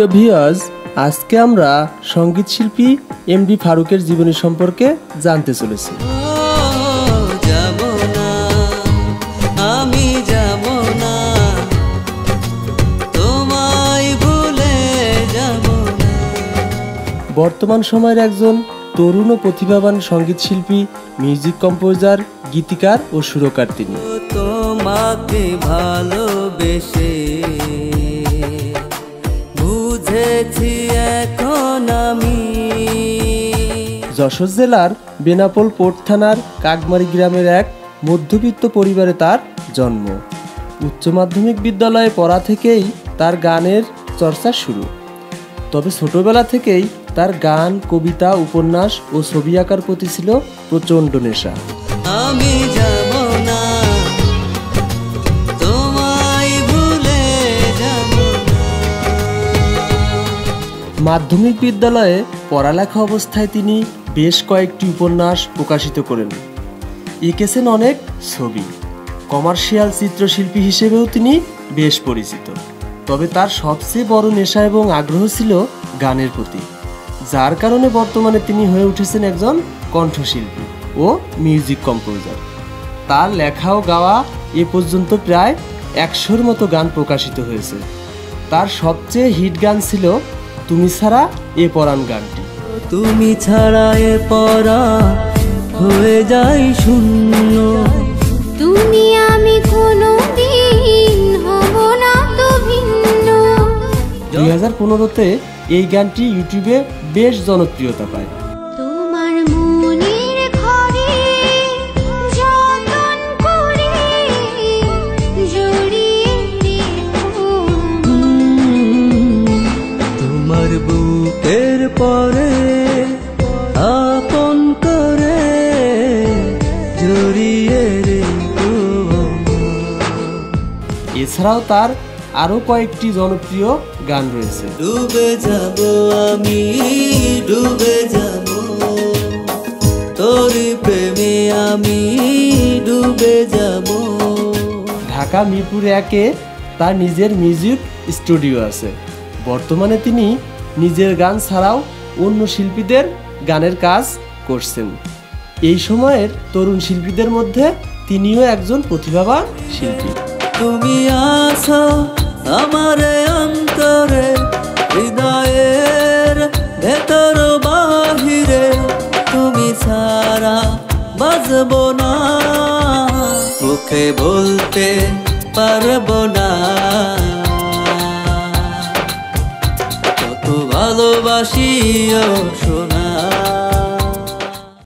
প্রিয় ভিউয়ার্স, আজকে আমরা সঙ্গীত শিল্পী এমডি ফারুকের জীবনী সম্পর্কে জানতে চলেছি। বর্তমান সময়ের একজন তরুণ ও প্রতিভাবান সঙ্গীত শিল্পী, মিউজিক কম্পোজার, গীতিকার ও সুরকার তিনি। তোমাকে ভালোবেসে বুঝেছি এখন আমি। যশোর জেলার বেনাপোল পোর্ট থানার কাকমারি গ্রামের এক মধ্যবিত্ত পরিবারে তার জন্ম। উচ্চ মাধ্যমিক বিদ্যালয়ে পড়া থেকেই তার গানের চর্চা শুরু। তবে ছোটবেলা থেকেই তার গান, কবিতা, উপন্যাস ও ছবি আঁকার প্রতি ছিল প্রচণ্ড নেশা। আমি যাব না, তোমায় ভুলে যাব না। মাধ্যমিক বিদ্যালয়ে পড়ালেখা অবস্থায় তিনি বেশ কয়েকটি উপন্যাস প্রকাশিত করেন, এঁকেছেন অনেক ছবি। কমার্শিয়াল চিত্রশিল্পী হিসেবেও তিনি বেশ পরিচিত। তবে তার সবচেয়ে বড় নেশা এবং আগ্রহ ছিল গানের প্রতি, যার কারণে বর্তমানে তিনি হয়ে উঠেছেন একজন কণ্ঠশিল্পী ও মিউজিক কম্পোজার। তার লেখা ও গাওয়া এ পর্যন্ত প্রায় 100-র মতো গান প্রকাশিত হয়েছে। তার সবচেয়ে হিট গান ছিল তুমি ছাড়া এ পরাণ গানটি। তুমি ছাড়া এ পরাণ হয়ে যাই শূন্য, তুমি আমি কোনোদিন হব না তো ভিন্ন। 2015-তে এই গানটি ইউটিউবে বেশ জনপ্রিয়তা পায়। তোমার মনের ঘরে যতন করে জড়িয়ে রেখো, তোমার বুকের পরে আপন করে জড়িয়ে রেখো। এছাড়াও তার আরও কয়েকটি জনপ্রিয় গান রয়েছে। ডুবে যাব আমি, ডুবে যাব তোর প্রেমে আমি, ডুবে যাব। ঢাকা মিরপুর 1-এ তার নিজের মিউজিক স্টুডিও আছে। বর্তমানে তিনি নিজের গান ছাড়াও অন্য শিল্পীদের গানের কাজ করছেন। এই সময়ের তরুণ শিল্পীদের মধ্যে তিনিও একজন প্রতিভাবান শিল্পী। তুমি আছো আমার অন্তরে, হৃদয়ের ভেতর বাহিরে, তুমি ছাড়া বাজবো না, মুখে বলতে পারবো না কত ভালোবাসি ও